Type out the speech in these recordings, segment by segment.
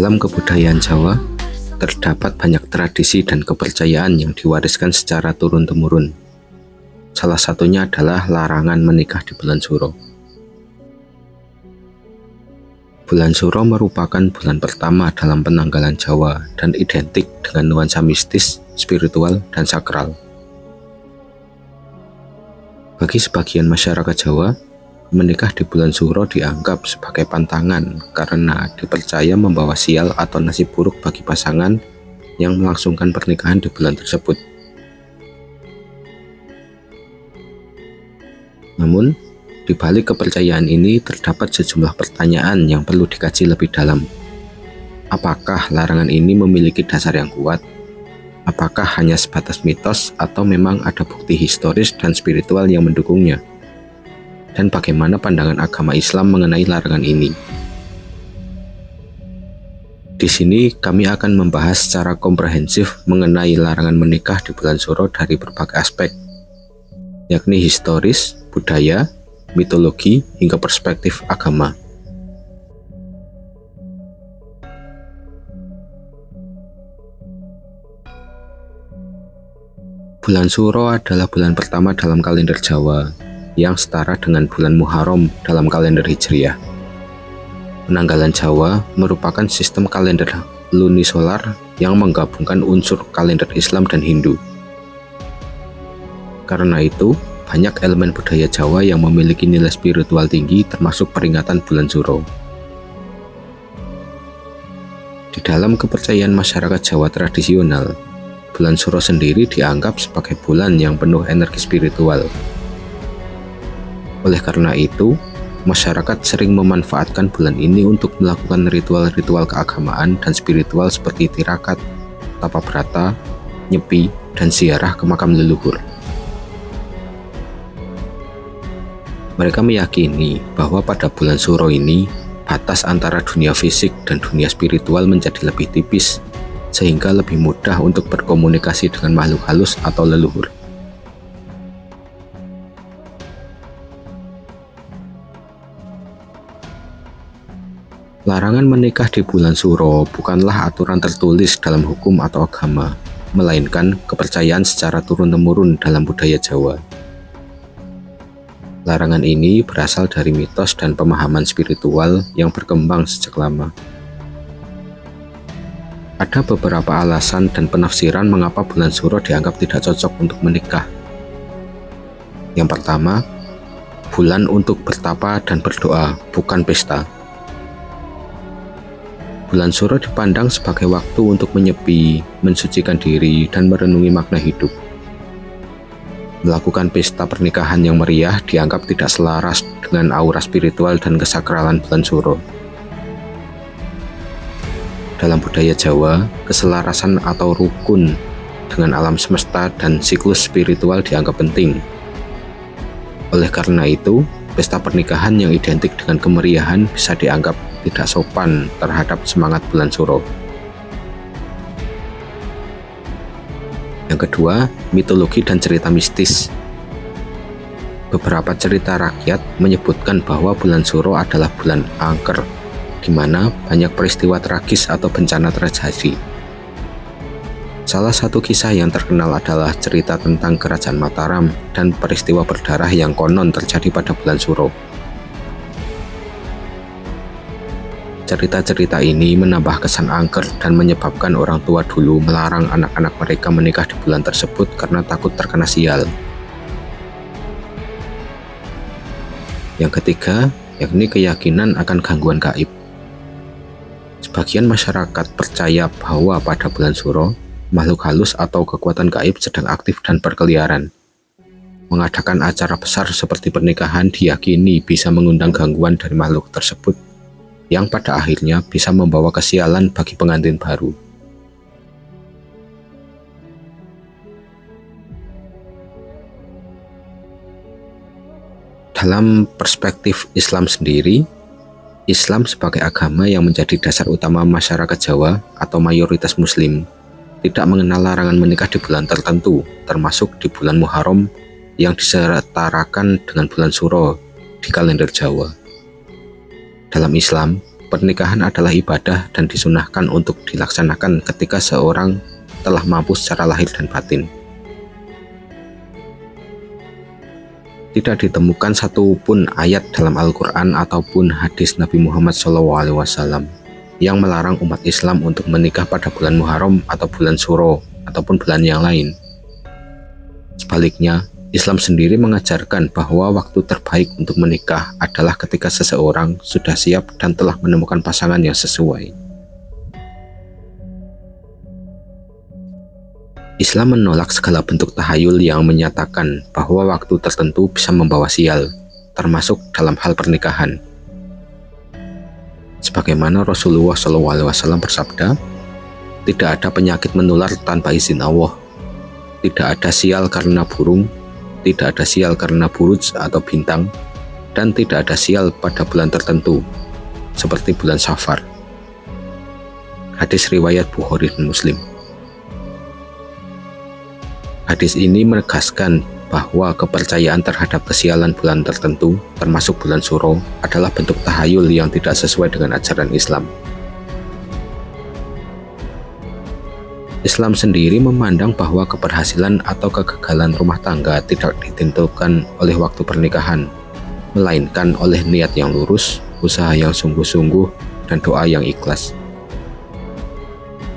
dalam kebudayaan Jawa, terdapat banyak tradisi dan kepercayaan yang diwariskan secara turun-temurun. Salah satunya adalah larangan menikah di bulan Suro. Bulan Suro merupakan bulan pertama dalam penanggalan Jawa dan identik dengan nuansa mistis, spiritual, dan sakral. Bagi sebagian masyarakat Jawa, menikah di bulan Suro dianggap sebagai pantangan karena dipercaya membawa sial atau nasib buruk bagi pasangan yang melangsungkan pernikahan di bulan tersebut. Namun, di balik kepercayaan ini terdapat sejumlah pertanyaan yang perlu dikaji lebih dalam. Apakah larangan ini memiliki dasar yang kuat? Apakah hanya sebatas mitos atau memang ada bukti historis dan spiritual yang mendukungnya? Dan bagaimana pandangan agama Islam mengenai larangan ini? Di sini kami akan membahas secara komprehensif mengenai larangan menikah di bulan Suro dari berbagai aspek, yakni historis, budaya, mitologi, hingga perspektif agama. Bulan Suro adalah bulan pertama dalam kalender Jawa, yang setara dengan bulan Muharram dalam kalender Hijriah. Penanggalan Jawa merupakan sistem kalender lunisolar yang menggabungkan unsur kalender Islam dan Hindu. Karena itu, banyak elemen budaya Jawa yang memiliki nilai spiritual tinggi termasuk peringatan bulan Suro. Di dalam kepercayaan masyarakat Jawa tradisional, bulan Suro sendiri dianggap sebagai bulan yang penuh energi spiritual. Oleh karena itu, masyarakat sering memanfaatkan bulan ini untuk melakukan ritual-ritual keagamaan dan spiritual seperti tirakat, tapa brata, nyepi, dan ziarah ke makam leluhur. Mereka meyakini bahwa pada bulan Suro ini, batas antara dunia fisik dan dunia spiritual menjadi lebih tipis, sehingga lebih mudah untuk berkomunikasi dengan makhluk halus atau leluhur. Larangan menikah di bulan Suro bukanlah aturan tertulis dalam hukum atau agama, melainkan kepercayaan secara turun-temurun dalam budaya Jawa. Larangan ini berasal dari mitos dan pemahaman spiritual yang berkembang sejak lama. Ada beberapa alasan dan penafsiran mengapa bulan Suro dianggap tidak cocok untuk menikah. Yang pertama, bulan untuk bertapa dan berdoa, bukan pesta. Bulan Suro dipandang sebagai waktu untuk menyepi, mensucikan diri, dan merenungi makna hidup. Melakukan pesta pernikahan yang meriah dianggap tidak selaras dengan aura spiritual dan kesakralan bulan Suro. Dalam budaya Jawa, keselarasan atau rukun dengan alam semesta dan siklus spiritual dianggap penting. Oleh karena itu, pesta pernikahan yang identik dengan kemeriahan bisa dianggap tidak sopan terhadap semangat bulan Suro. Yang kedua, mitologi dan cerita mistis. Beberapa cerita rakyat menyebutkan bahwa bulan Suro adalah bulan angker, di mana banyak peristiwa tragis atau bencana terjadi. Salah satu kisah yang terkenal adalah cerita tentang Kerajaan Mataram dan peristiwa berdarah yang konon terjadi pada bulan Suro. Cerita-cerita ini menambah kesan angker dan menyebabkan orang tua dulu melarang anak-anak mereka menikah di bulan tersebut karena takut terkena sial. Yang ketiga, yakni keyakinan akan gangguan gaib. Sebagian masyarakat percaya bahwa pada bulan Suro, makhluk halus atau kekuatan gaib sedang aktif dan berkeliaran. Mengadakan acara besar seperti pernikahan diyakini bisa mengundang gangguan dari makhluk tersebut, yang pada akhirnya bisa membawa kesialan bagi pengantin baru. Dalam perspektif Islam sendiri, Islam sebagai agama yang menjadi dasar utama masyarakat Jawa atau mayoritas Muslim, tidak mengenal larangan menikah di bulan tertentu, termasuk di bulan Muharram yang disetarakan dengan bulan Suro di kalender Jawa. Dalam Islam, pernikahan adalah ibadah dan disunahkan untuk dilaksanakan ketika seorang telah mampu secara lahir dan batin. Tidak ditemukan satupun ayat dalam Al-Quran ataupun hadis Nabi Muhammad SAW yang melarang umat Islam untuk menikah pada bulan Muharram atau bulan Syuro ataupun bulan yang lain. Sebaliknya, Islam sendiri mengajarkan bahwa waktu terbaik untuk menikah adalah ketika seseorang sudah siap dan telah menemukan pasangan yang sesuai. Islam menolak segala bentuk tahayul yang menyatakan bahwa waktu tertentu bisa membawa sial, termasuk dalam hal pernikahan. Sebagaimana Rasulullah SAW bersabda, "Tidak ada penyakit menular tanpa izin Allah. Tidak ada sial karena burung, tidak ada sial karena buruj atau bintang, dan tidak ada sial pada bulan tertentu, seperti bulan Safar." Hadis riwayat Bukhari dan Muslim. Hadis ini menegaskan bahwa kepercayaan terhadap kesialan bulan tertentu, termasuk bulan Syuro, adalah bentuk tahayul yang tidak sesuai dengan ajaran Islam. Islam sendiri memandang bahwa keberhasilan atau kegagalan rumah tangga tidak ditentukan oleh waktu pernikahan, melainkan oleh niat yang lurus, usaha yang sungguh-sungguh, dan doa yang ikhlas.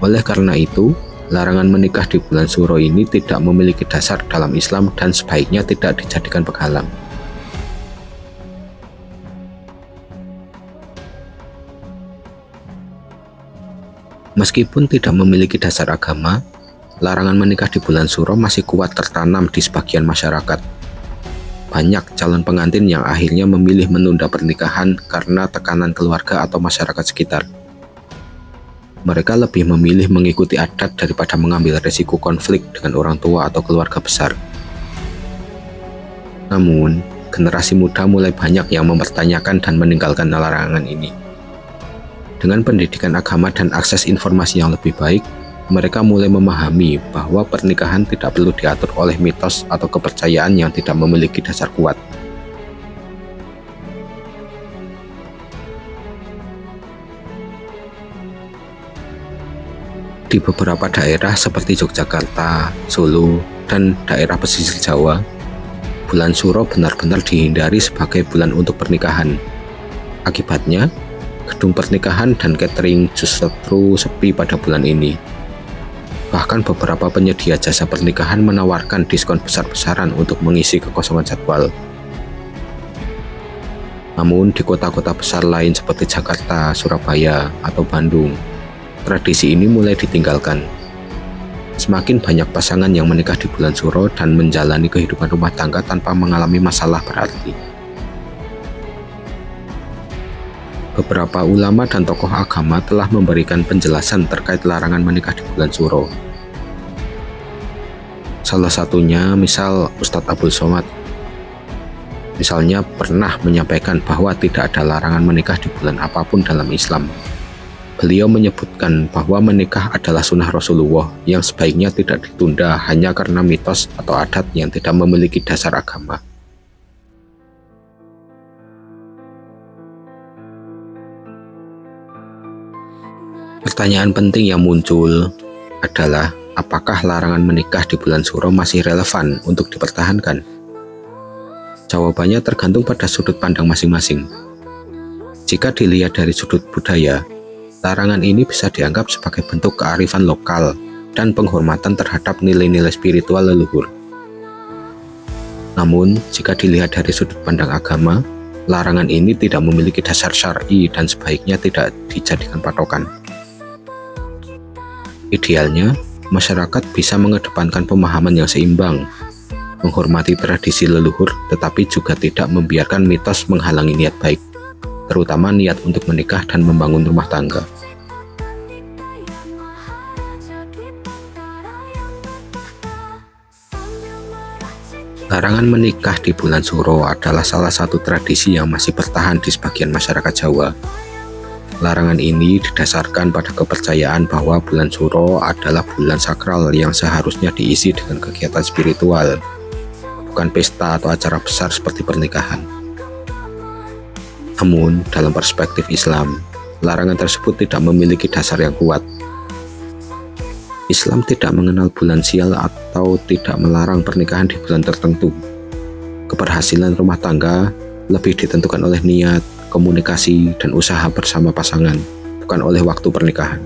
Oleh karena itu, larangan menikah di bulan Syuro ini tidak memiliki dasar dalam Islam dan sebaiknya tidak dijadikan penghalang. Meskipun tidak memiliki dasar agama, larangan menikah di bulan Syuro masih kuat tertanam di sebagian masyarakat. Banyak calon pengantin yang akhirnya memilih menunda pernikahan karena tekanan keluarga atau masyarakat sekitar. Mereka lebih memilih mengikuti adat daripada mengambil resiko konflik dengan orang tua atau keluarga besar. Namun, generasi muda mulai banyak yang mempertanyakan dan meninggalkan larangan ini. Dengan pendidikan agama dan akses informasi yang lebih baik, mereka mulai memahami bahwa pernikahan tidak perlu diatur oleh mitos atau kepercayaan yang tidak memiliki dasar kuat. Di beberapa daerah seperti Yogyakarta, Solo, dan daerah pesisir Jawa, bulan Syuro benar-benar dihindari sebagai bulan untuk pernikahan. Akibatnya, gedung pernikahan dan catering justru sepi pada bulan ini. Bahkan beberapa penyedia jasa pernikahan menawarkan diskon besar-besaran untuk mengisi kekosongan jadwal. Namun di kota-kota besar lain seperti Jakarta, Surabaya, atau Bandung, tradisi ini mulai ditinggalkan. Semakin banyak pasangan yang menikah di bulan Syuro dan menjalani kehidupan rumah tangga tanpa mengalami masalah berarti. Beberapa ulama dan tokoh agama telah memberikan penjelasan terkait larangan menikah di bulan Syuro. Salah satunya misal Ustadz Abdul Somad. Misalnya pernah menyampaikan bahwa tidak ada larangan menikah di bulan apapun dalam Islam. Beliau menyebutkan bahwa menikah adalah sunnah Rasulullah yang sebaiknya tidak ditunda hanya karena mitos atau adat yang tidak memiliki dasar agama. Pertanyaan penting yang muncul adalah apakah larangan menikah di bulan Syuro masih relevan untuk dipertahankan? Jawabannya tergantung pada sudut pandang masing-masing. Jika dilihat dari sudut budaya, larangan ini bisa dianggap sebagai bentuk kearifan lokal dan penghormatan terhadap nilai-nilai spiritual leluhur. Namun, jika dilihat dari sudut pandang agama, larangan ini tidak memiliki dasar syar'i dan sebaiknya tidak dijadikan patokan. Idealnya, masyarakat bisa mengedepankan pemahaman yang seimbang, menghormati tradisi leluhur, tetapi juga tidak membiarkan mitos menghalangi niat baik, terutama niat untuk menikah dan membangun rumah tangga. Larangan menikah di bulan Syuro adalah salah satu tradisi yang masih bertahan di sebagian masyarakat Jawa. Larangan ini didasarkan pada kepercayaan bahwa bulan Syuro adalah bulan sakral yang seharusnya diisi dengan kegiatan spiritual, bukan pesta atau acara besar seperti pernikahan. Namun, dalam perspektif Islam, larangan tersebut tidak memiliki dasar yang kuat. Islam tidak mengenal bulan sial atau tidak melarang pernikahan di bulan tertentu. Keberhasilan rumah tangga lebih ditentukan oleh niat, komunikasi, dan usaha bersama pasangan, bukan oleh waktu pernikahan.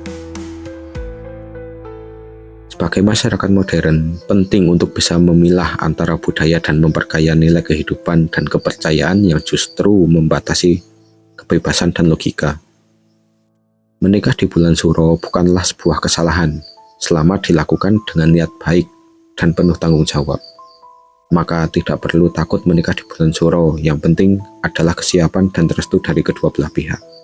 Sebagai masyarakat modern, penting untuk bisa memilah antara budaya dan memperkaya nilai kehidupan dan kepercayaan yang justru membatasi kebebasan dan logika. Menikah di bulan Suro bukanlah sebuah kesalahan, selama dilakukan dengan niat baik dan penuh tanggung jawab. Maka tidak perlu takut menikah di bulan Suro, yang penting adalah kesiapan dan restu dari kedua belah pihak.